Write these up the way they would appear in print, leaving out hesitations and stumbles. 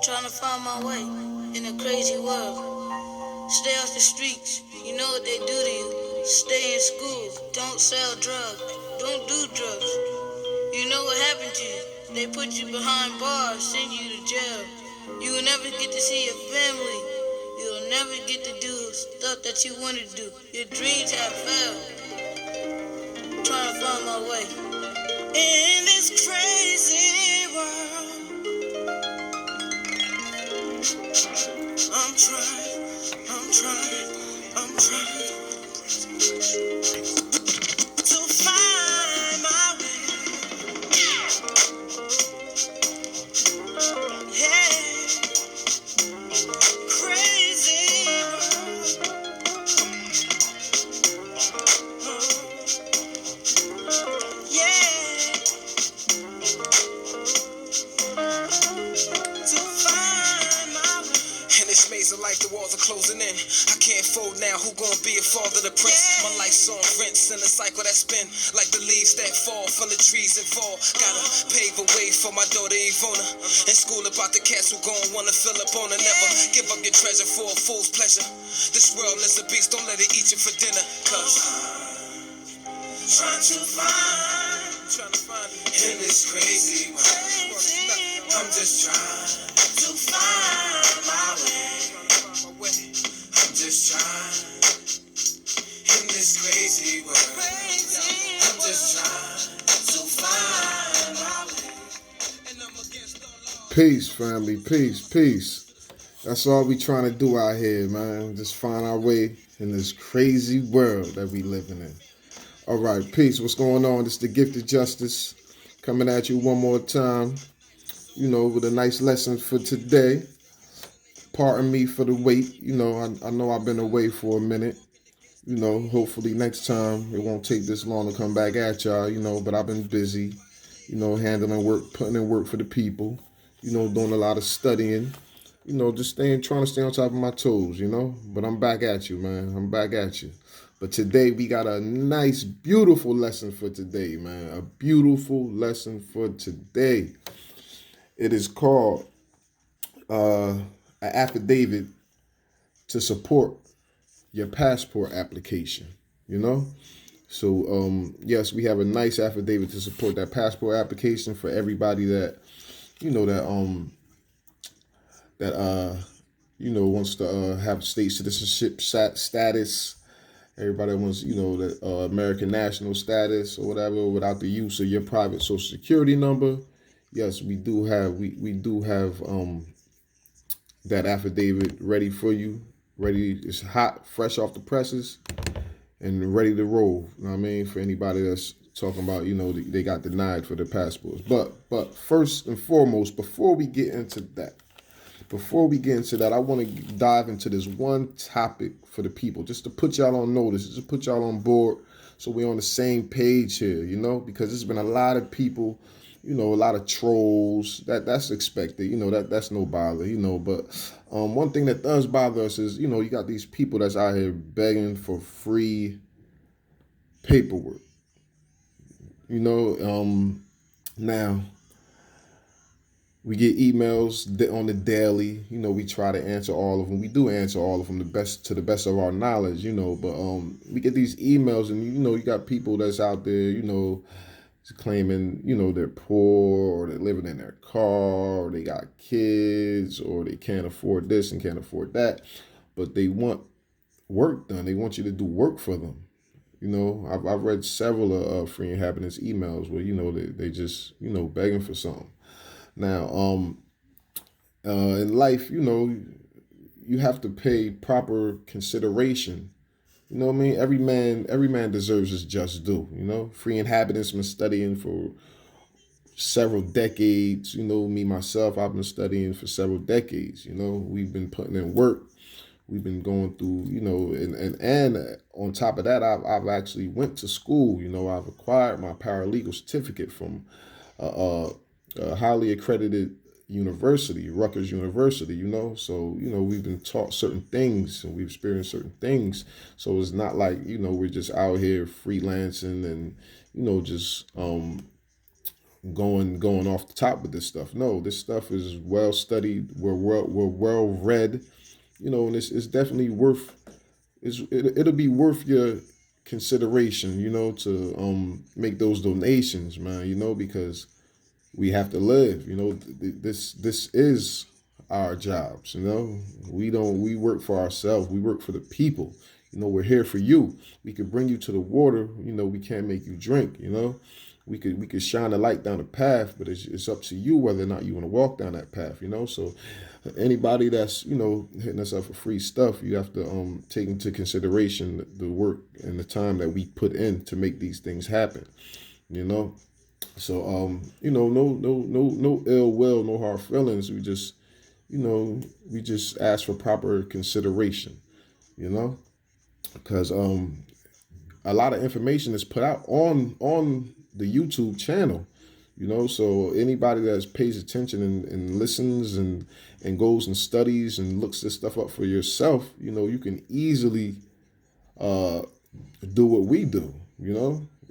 Trying to find my way in a crazy world. Stay off the streets, you know what they do to you. Stay in school, don't sell drugs, don't do drugs. You know what happened to you. They put you behind bars, send you to jail. You will never get to see your family. You'll never get to do stuff that you want to do. Your dreams have failed. Trying to find my way in this crazy world. I'm trying to find my way. Yeah, crazy world. Yeah, to find my way. In this maze of life, the walls are closing in. I can't fold now, who gonna be a father to prince? My life's on rinse in a cycle that spin like the leaves that fall from the trees and fall. Gotta pave a way for my daughter Ivona. In school about the cats who gon' wanna fill up on her. Never give up your treasure for a fool's pleasure. This world is a beast, don't let it eat you for dinner. Cause Trying to find in this crazy world, I'm just trying to find my way. I'm just trying in this crazy world. I'm just trying To find my way. and I'm against the law. Peace, family. Peace. That's all we trying to do out here, man. Just find our way in this crazy world that we living in. All right, peace. What's going on? This is the Gifted Justice coming at you one more time, with a nice lesson for today. Pardon me for the wait. I know I've been away for a minute. Hopefully next time it won't take this long to come back at y'all, but I've been busy, handling work, putting in work for the people, doing a lot of studying, just trying to stay on top of my toes, but I'm back at you, man. I'm back at you. But today we got a nice, beautiful lesson for today, man. A beautiful lesson for today. It is called an affidavit to support your passport application, So, yes, we have a nice affidavit to support that passport application for everybody that, wants to have state citizenship status. Everybody wants, that American national status or whatever without the use of your private social security number. Yes, we do have that affidavit ready for you. Ready, it's hot, fresh off the presses, and ready to roll. You know what I mean? For anybody that's talking about, they got denied for their passports. But first and foremost, before we get into that, I want to dive into this one topic for the people, just to put y'all on notice, just to put y'all on board, so we're on the same page here, because there's been a lot of people, a lot of trolls. That's expected, that's no bother, but one thing that does bother us is, you got these people that's out here begging for free paperwork, now. We get emails on the daily. We try to answer all of them. We do answer all of them to the best of our knowledge, but we get these emails, and you got people that's out there, claiming, they're poor, or they're living in their car, or they got kids, or they can't afford this and can't afford that, but they want work done. They want you to do work for them. I've read several of Free Inhabitants emails where, they just, begging for something. Now, in life, you have to pay proper consideration. You know what I mean? Every man deserves his just due. Free Inhabitants been studying for several decades. Me, myself, I've been studying for several decades. We've been putting in work. We've been going through, and on top of that, I've actually went to school. I've acquired my paralegal certificate from a highly accredited university, Rutgers University, so, we've been taught certain things and we've experienced certain things. So it's not like, we're just out here freelancing and, just going off the top with this stuff. No, this stuff is well studied. We're well read, and it's definitely worth. It'll be worth your consideration, to make those donations, man. Because we have to live. This is our jobs. We work for ourselves. We work for the people. We're here for you. We could bring you to the water. We can't make you drink. We could shine a light down the path, but it's up to you whether or not you want to walk down that path. So anybody that's hitting us up for free stuff, you have to take into consideration the work and the time that we put in to make these things happen. So no ill will, no hard feelings. We just ask for proper consideration. Because a lot of information is put out on the YouTube channel, so anybody that pays attention and listens and goes and studies and looks this stuff up for yourself, you can easily do what we do.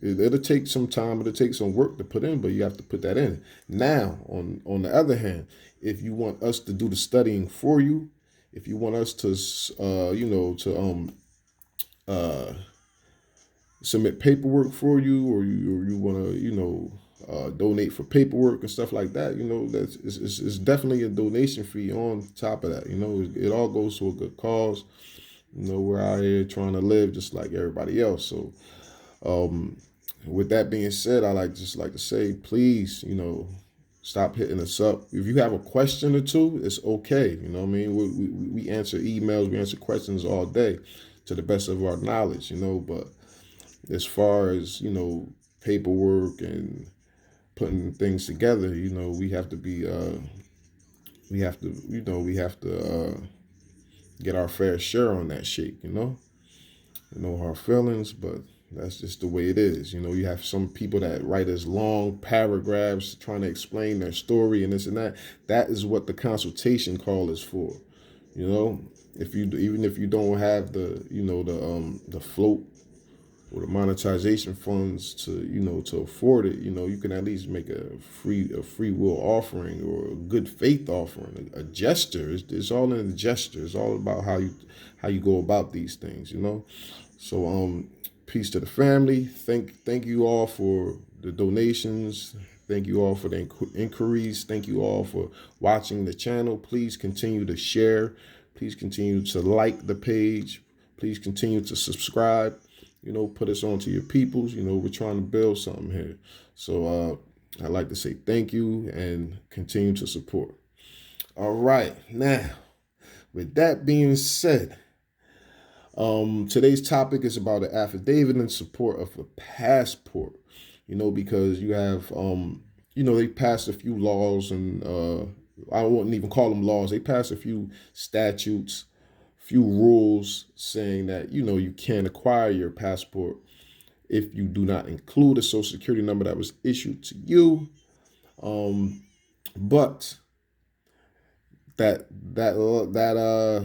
It'll take some time, it'll take some work to put in, but you have to put that in. Now, on the other hand, if you want us to do the studying for you, if you want us to submit paperwork for you, or you want to donate for paperwork and stuff like that, that's it's definitely a donation fee on top of that. It all goes to a good cause. We're out here trying to live just like everybody else. So with that being said, I just like to say, please, stop hitting us up. If you have a question or two, it's okay. We answer emails, we answer questions all day to the best of our knowledge, but as far as, paperwork and putting things together, we have to be, we have to get our fair share on that shit, no hard feelings, but that's just the way it is. You have some people that write us long paragraphs trying to explain their story and this and that. That is what the consultation call is for. Even if you don't have the float or the monetization funds to afford it, you can at least make a free will offering or a good faith offering, a gesture. It's all in the gesture. It's all about how you go about these things, So peace to the family. Thank you all for the donations. Thank you all for the inquiries. Thank you all for watching the channel. Please continue to share. Please continue to like the page. Please continue to subscribe. Put us on to your peoples. We're trying to build something here. So I'd like to say thank you and continue to support. All right. Now, with that being said, today's topic is about an affidavit in support of a passport, because you have, they passed a few laws and I wouldn't even call them laws. They passed a few statutes, few rules saying that, you can't acquire your passport if you do not include a social security number that was issued to you. But that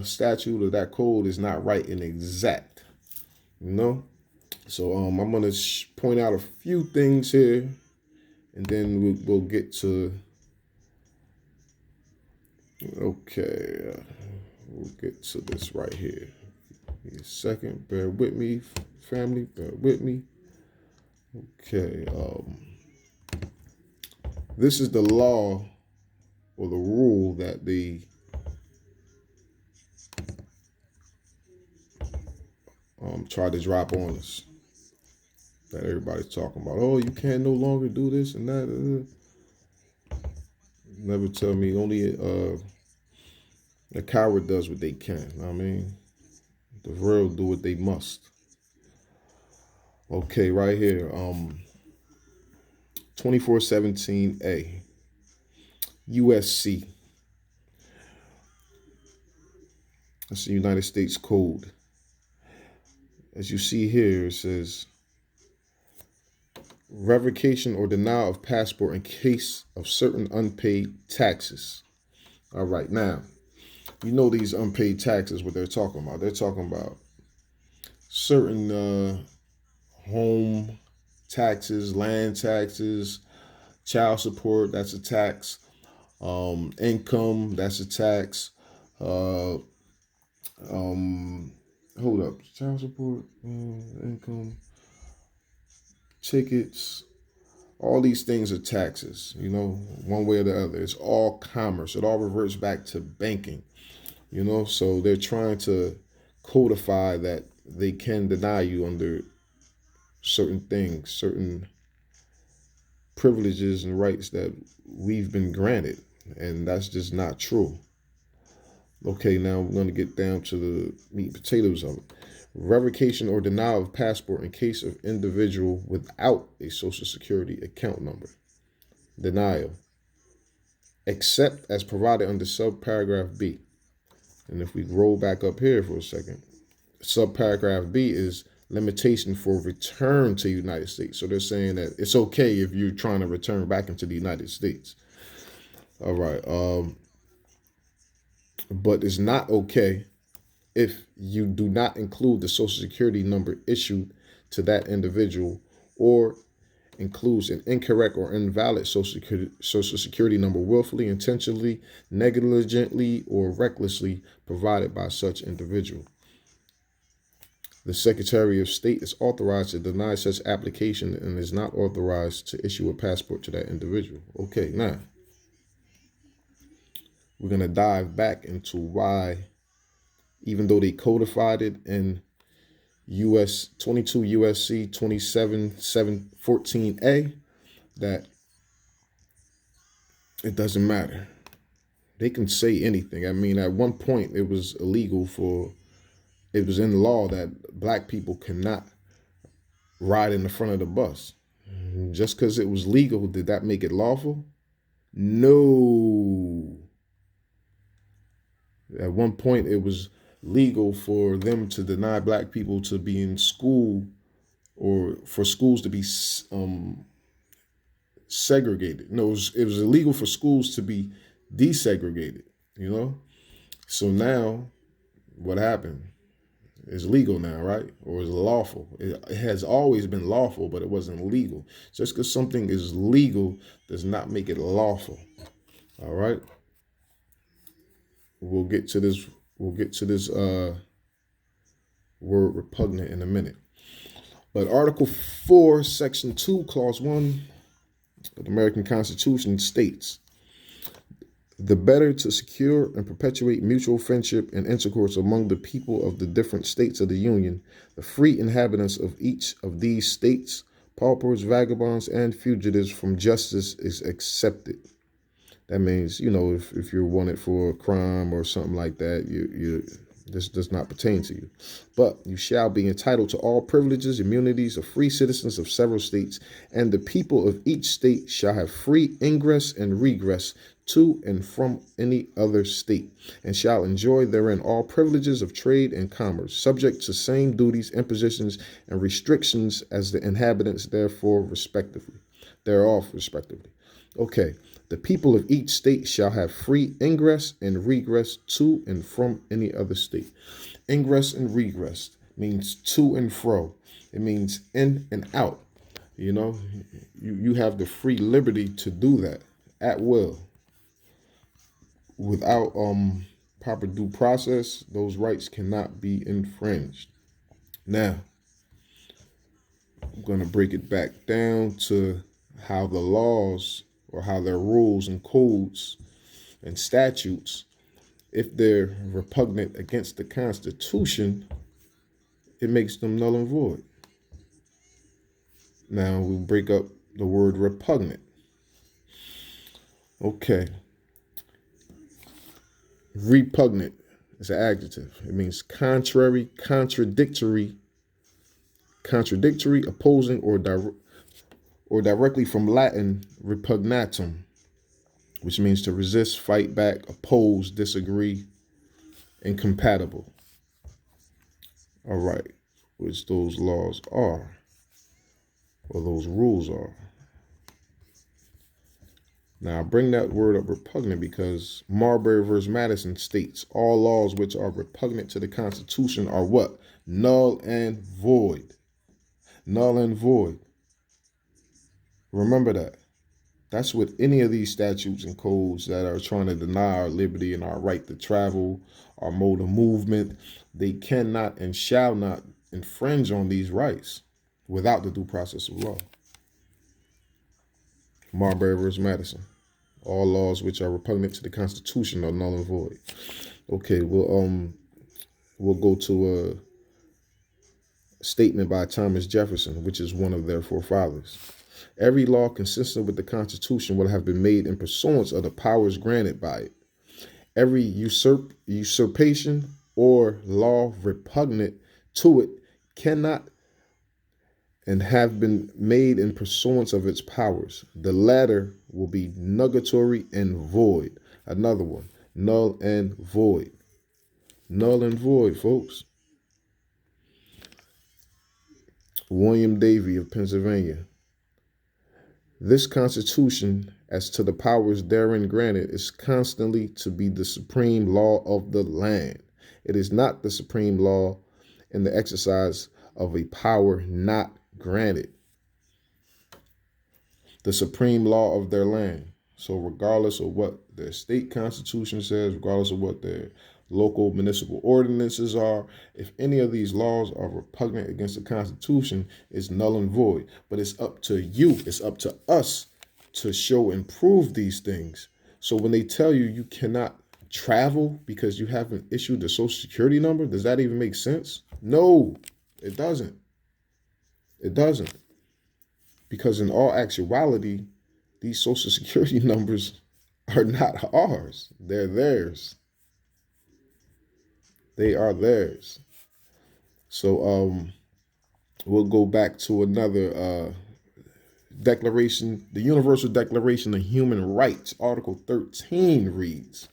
statute or that code is not right and exact, So I'm going to point out a few things here, and then we'll get to, we'll get to this right here. Give me a second. Bear with me, family. Bear with me. Okay. This is the law or the rule that the tried to drop on us, that everybody's talking about. Oh, you can no longer do this and that. Never tell me. Only a coward does what they can. The real do what they must. Okay, right here. 2417A. USC. That's the United States Code. As you see here, it says revocation or denial of passport in case of certain unpaid taxes. All right, now, these unpaid taxes, what they're talking about. They're talking about certain home taxes, land taxes, Child support, that's a tax. Income, that's a tax. Uh, Hold up. Child support, income, tickets. All these things are taxes, one way or the other. It's all commerce. It all reverts back to banking, So they're trying to codify that they can deny you under certain things, certain privileges and rights that we've been granted. And that's just not true. Okay, now we're going to get down to the meat and potatoes of it. Revocation or denial of passport in case of individual without a social security account number. Denial. Except as provided under subparagraph B. And if we roll back up here for a second, subparagraph B is limitation for return to the United States. So they're saying that it's okay if you're trying to return back into the United States. All right. But it's not okay if you do not include the social security number issued to that individual or includes an incorrect or invalid social security number willfully, intentionally, negligently, or recklessly provided by such individual. The Secretary of State is authorized to deny such application and is not authorized to issue a passport to that individual. Okay, now we're going to dive back into why, even though they codified it in 22 USC 27-714A, that it doesn't matter. They can say anything. I mean, at one point, it was illegal it was in law that black people cannot ride in the front of the bus. Just because it was legal, did that make it lawful? No. At one point, it was legal for them to deny black people to be in school or for schools to be segregated. No, it was illegal for schools to be desegregated, So now what happened? It's legal now, right? Or is lawful. It has always been lawful, but it wasn't legal. Just because something is legal does not make it lawful. All right. We'll get to this word repugnant in a minute. But Article 4, Section 2, Clause 1 of the American Constitution states, the better to secure and perpetuate mutual friendship and intercourse among the people of the different states of the Union, the free inhabitants of each of these states, paupers, vagabonds, and fugitives from justice is accepted. That means, if you're wanted for a crime or something like that, this does not pertain to you. But you shall be entitled to all privileges, immunities of free citizens of several states, and the people of each state shall have free ingress and regress to and from any other state, and shall enjoy therein all privileges of trade and commerce, subject to same duties, impositions, and restrictions as the inhabitants thereof respectively. Okay. The people of each state shall have free ingress and regress to and from any other state. Ingress and regress means to and fro. It means in and out. You have the free liberty to do that at will. Without proper due process, those rights cannot be infringed. Now, I'm going to break it back down to how the laws or how their rules and codes and statutes, if they're repugnant against the Constitution, it makes them null and void. Now we break up the word repugnant. Okay. Repugnant is an adjective. It means contrary, contradictory, opposing, or directly from Latin repugnatum, which means to resist, fight back, oppose, disagree, incompatible. All right, which those laws are, or those rules are. Now, I bring that word up, repugnant, because Marbury versus Madison states, all laws which are repugnant to the Constitution are what? Null and void. Null and void. Remember that. That's what any of these statutes and codes that are trying to deny our liberty and our right to travel, our mode of movement, they cannot and shall not infringe on these rights without the due process of law. Marbury versus Madison. All laws which are repugnant to the Constitution are null and void. Okay, we'll go to a statement by Thomas Jefferson, which is one of their forefathers. Every law consistent with the Constitution will have been made in pursuance of the powers granted by it. Every usurpation or law repugnant to it cannot and have been made in pursuance of its powers. The latter will be nugatory and void. Another one, null and void. Null and void, folks. William Davie of Pennsylvania. This Constitution, as to the powers therein granted, is constantly to be the supreme law of the land. It is not the supreme law in the exercise of a power not granted. The supreme law of their land. So regardless of what their state constitution says, regardless of what their local municipal ordinances are, if any of these laws are repugnant against the Constitution, it's null and void. But it's up to you, it's up to us to show and prove these things. So when they tell you you cannot travel because you haven't issued the social security number, does that even make sense? No, it doesn't. It doesn't. Because in all actuality, these social security numbers are not ours. They're theirs. They are theirs. So we'll go back to another declaration. The Universal Declaration of Human Rights, Article 13 reads,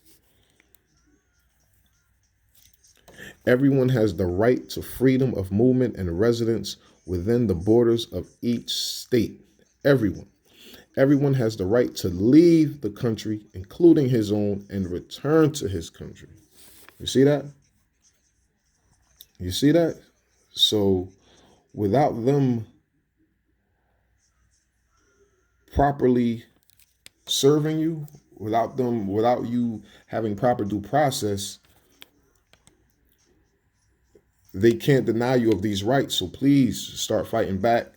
everyone has the right to freedom of movement and residence within the borders of each state. Everyone. Everyone has the right to leave the country, including his own, and return to his country. You see that? You see that? So without them properly serving you, without you having proper due process, they can't deny you of these rights. So please start fighting back,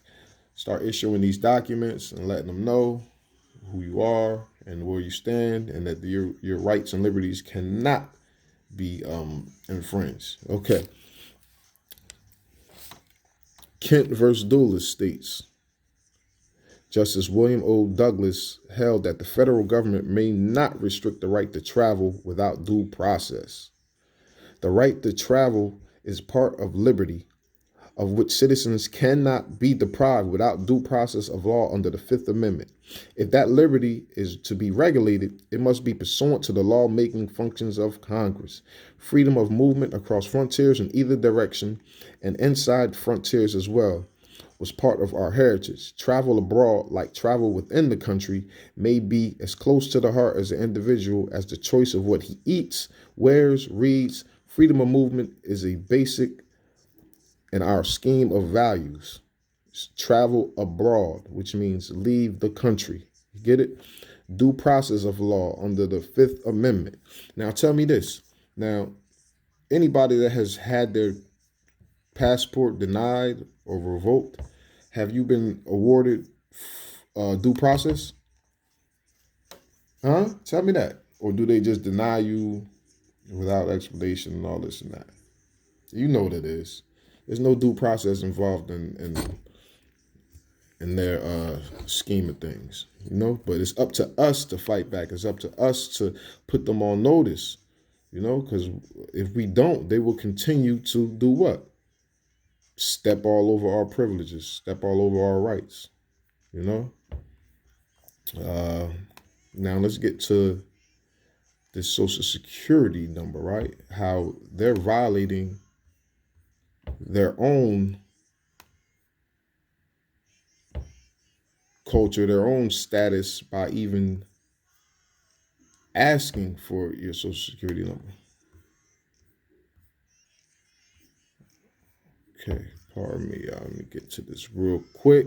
start issuing these documents and letting them know who you are and where you stand, and that your rights and liberties cannot be infringed. Okay. Kent versus Dulles states, Justice William O. Douglas held that the federal government may not restrict the right to travel without due process. The right to travel is part of liberty, of which citizens cannot be deprived without due process of law under the Fifth Amendment. If that liberty is to be regulated, it must be pursuant to the law-making functions of Congress. Freedom of movement across frontiers in either direction and inside frontiers as well was part of our heritage. Travel abroad, like travel within the country, may be as close to the heart as an individual as the choice of what he eats, wears, reads. Freedom of movement is a basic in our scheme of values. Travel abroad, which means leave the country. You get it? Due process of law under the Fifth Amendment. Now tell me this. Now, anybody that has had their passport denied or revoked, have you been awarded due process? Huh? Tell me that. Or do they just deny you without explanation and all this and that? You know what it is. There's no due process involved in their scheme of things, you know. But it's up to us to fight back. It's up to us to put them on notice, you know, because if we don't, they will continue to do what? Step all over our privileges, step all over our rights, you know. Now let's get to this Social Security number, right? How they're violating their own culture, their own status by even asking for your Social Security number. Okay, pardon me, y'all. Let me get to this real quick.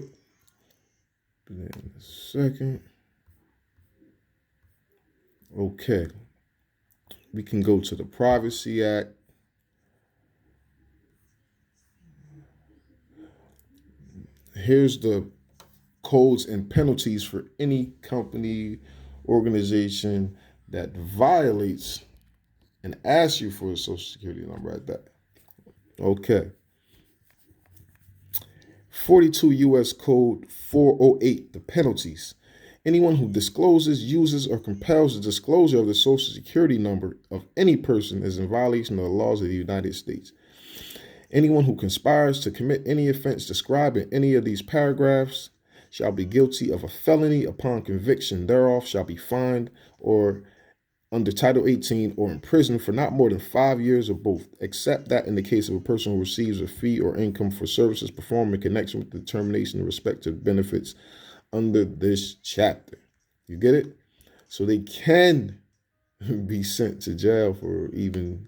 In a second. Okay. We can go to the Privacy Act. Here's the codes and penalties for any company, organization that violates and asks you for a social security number at that. Okay. 42 U.S. Code 408, the penalties. Anyone who discloses, uses, or compels the disclosure of the social security number of any person is in violation of the laws of the United States. Anyone who conspires to commit any offense described in any of these paragraphs shall be guilty of a felony. Upon conviction thereof shall be fined or under Title 18 or imprisoned for not more than 5 years or both, except that in the case of a person who receives a fee or income for services performed in connection with the determination of respective benefits under this chapter. You get it? So they can be sent to jail for even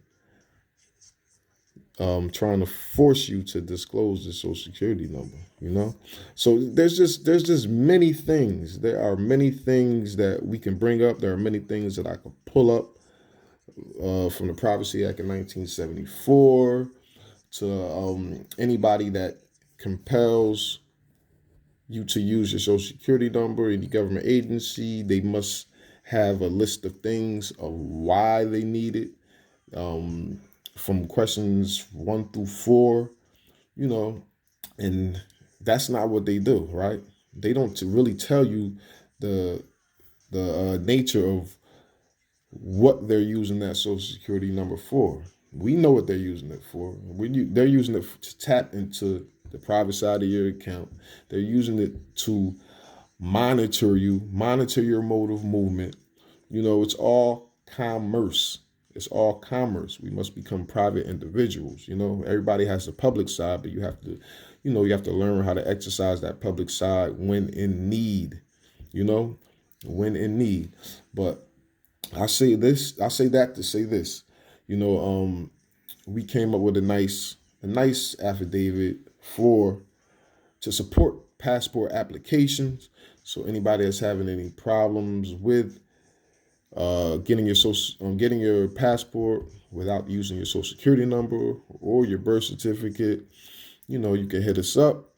trying to force you to disclose the social security number, you know? So there's just many things. There are many things that we can bring up. There are many things that I could pull up from the Privacy Act of 1974 to anybody that compels you to use your social security number, any government agency, they must have a list of things of why they need it. From questions 1 through 4, you know, and that's not what they do, right? They don't really tell you the nature of what they're using that social security number for. We know what they're using it for. They're using it to tap into the private side of your account. They're using it to monitor you, monitor your mode of movement. You know, it's all commerce. It's all commerce. We must become private individuals. You know, everybody has the public side, but you have to, you have to learn how to exercise that public side when in need, when in need. But I say that to say this, we came up with a nice affidavit to support passport applications. So anybody that's having any problems with getting your passport without using your social security number or your birth certificate, you can hit us up.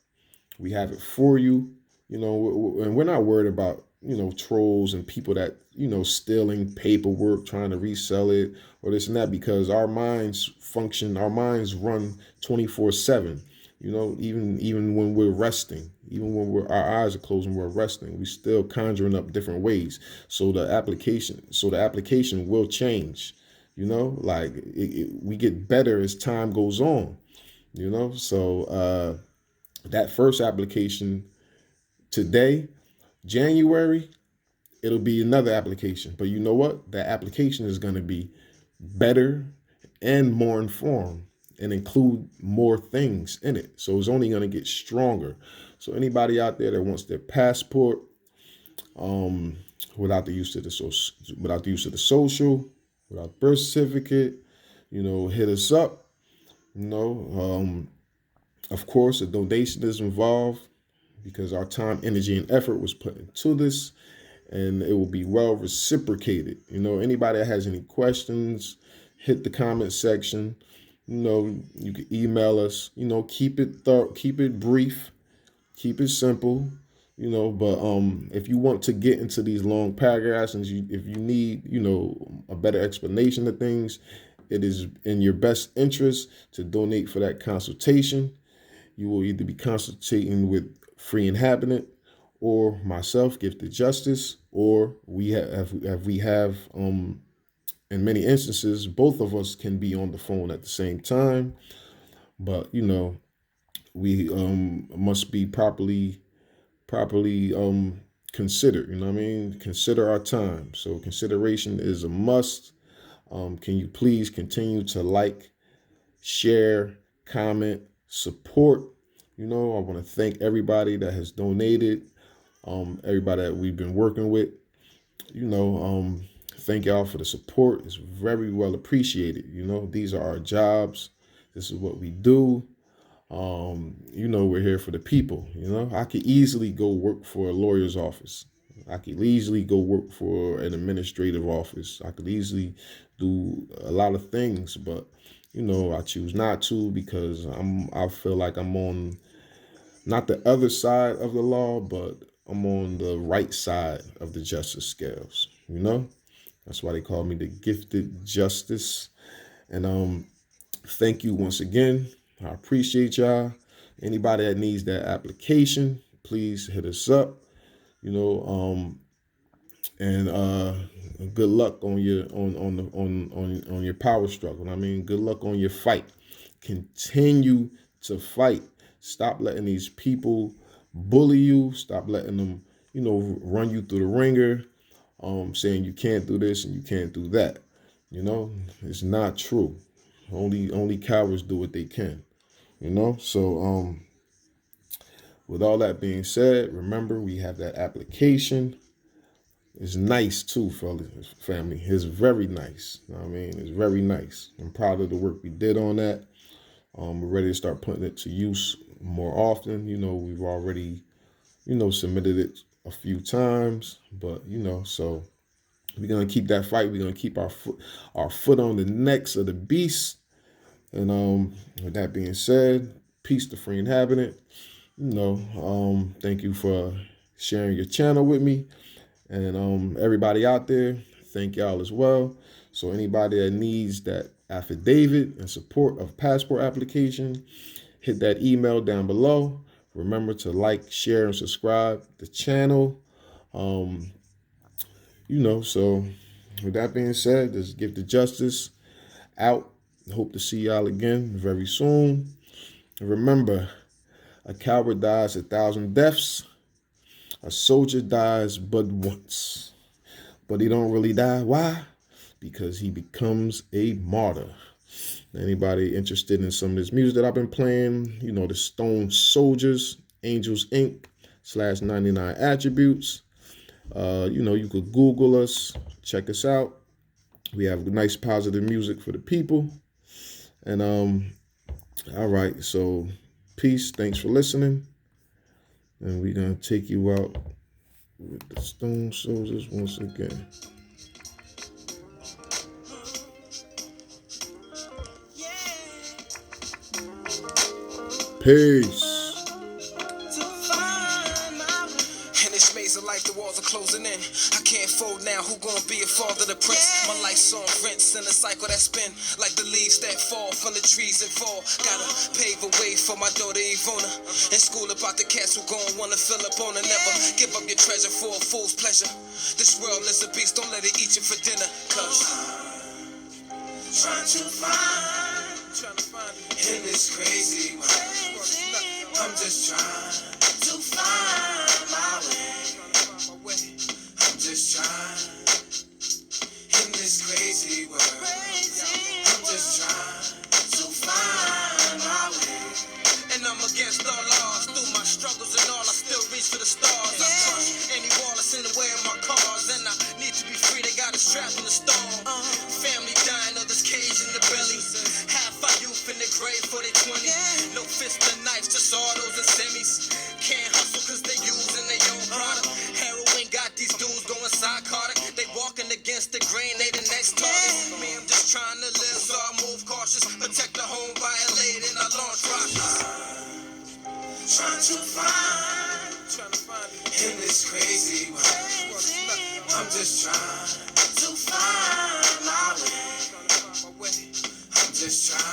We have it for you, and we're not worried about, trolls and people that, stealing paperwork, trying to resell it or this and that, because our minds run 24/7. Even when we're resting, even when our eyes are closed and we're resting, we still conjuring up different ways. So the application will change, we get better as time goes on, So that first application today, January, it'll be another application. But you know what? That application is going to be better and more informed and include more things in it. So it's only going to get stronger. So anybody out there that wants their passport without the use of the social, without birth certificate, hit us up. Of course, a donation is involved because our time, energy, and effort was put into this, and it will be well reciprocated. Anybody that has any questions, hit the comment section. You can email us. Keep it brief, keep it simple. But if you want to get into these long paragraphs and if you need, a better explanation of things, it is in your best interest to donate for that consultation. You will either be consulting with Free Inhabitant or myself, Gifted Justice, or we have in many instances, both of us can be on the phone at the same time. But we must be properly considered. Consider our time. So consideration is a must. Can you please continue to like, share, comment, support? I want to thank everybody that has donated, everybody that we've been working with. Thank y'all for the support. It's very well appreciated. These are our jobs. This is what we do. We're here for the people. I could easily go work for a lawyer's office. I could easily go work for an administrative office. I could easily do a lot of things, but I choose not to because I feel like I'm on not the other side of the law, but I'm on the right side of the justice scales. That's why they call me the gifted justice. And thank you once again. I appreciate y'all. Anybody that needs that application, please hit us up. And good luck on your on your power struggle. I mean, good luck on your fight. Continue to fight. Stop letting these people bully you. Stop letting them, run you through the ringer, saying you can't do this and you can't do that. It's not true. Only cowards do what they can. So with all that being said, remember we have that application. It's nice too, fellas, family. It's very nice. It's very nice. I'm proud of the work we did on that. We're ready to start putting it to use more often. We've already, submitted it a few times, but so we're gonna keep that fight. We're gonna keep our foot on the necks of the beast. And with that being said, peace to free inhabitant. Thank you for sharing your channel with me. And everybody out there, thank y'all as well. So anybody that needs that affidavit in support of passport application, hit that email down below. Remember to like, share, and subscribe the channel. So with that being said, this is Give the Justice out. Hope to see y'all again very soon. And remember, a coward dies 1,000 deaths. A soldier dies but once. But he don't really die. Why? Because he becomes a martyr. Anybody interested in some of this music that I've been playing, the Stone Soljahz, Angelz Inc. /99 attributes. You could Google us, check us out. We have nice positive music for the people. And all right, so peace. Thanks for listening. And we're gonna take you out with the Stone Soljahz once again. Peace. Life, the walls are closing in. I can't fold now. Who gonna be a father to press? My life's on rinse in a cycle that spin like the leaves that fall from the trees and fall. Gotta pave a way for my daughter Ivona. In school about the cats who gon' wanna fill up on her. Never give up your treasure for a fool's pleasure. This world is a beast. Don't let it eat you for dinner. Cause trying to find in this crazy world. I'm just trying to find my way. Just trying in this crazy world. I'm just trying to find my way. And I'm against all odds. Through my struggles and all, I still reach for the stars. I crush any wall that's in the way of my cars. And I need to be free, they got us trapped in the storm. Family dying of this cage in the belly. Half our youth in the grave for their 20. No fists and knives, just autos and semis. Can't hustle cause they using their own product. Heroin got these dudes going psychotic. They walking against the grain, they the next target. Me, I'm just trying to live, so I move cautious. Protect the home, violate, and I launch rockets. Trying to find in this crazy world. I'm just trying to find my way. I'm just trying.